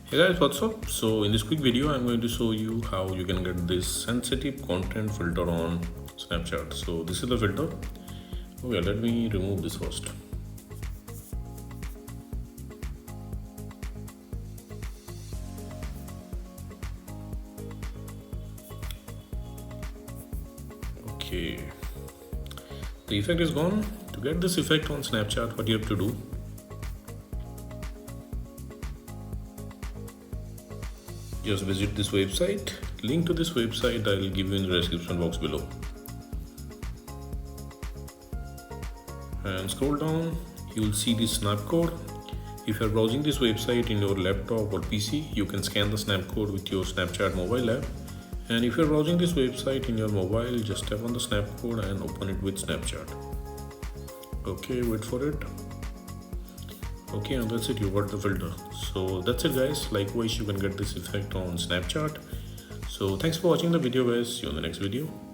Hey guys, what's up? So in this quick video, I'm going to show you how you can get this sensitive content filter on Snapchat. So this is the filter. Okay, let me remove this first. Okay, the effect is gone. To get this effect on Snapchat, what you have to do, just visit this website. Link to this website I will give you in the description box below. And scroll down, you will see this snap code. If you are browsing this website in your laptop or PC, you can scan the snap code with your Snapchat mobile app. And if you are browsing this website in your mobile, just tap on the snap code and open it with Snapchat. Okay, wait for it. Okay, and that's it, you got the filter. So that's it guys, likewise you can get this effect on Snapchat. So thanks for watching the video guys, see you on the next video.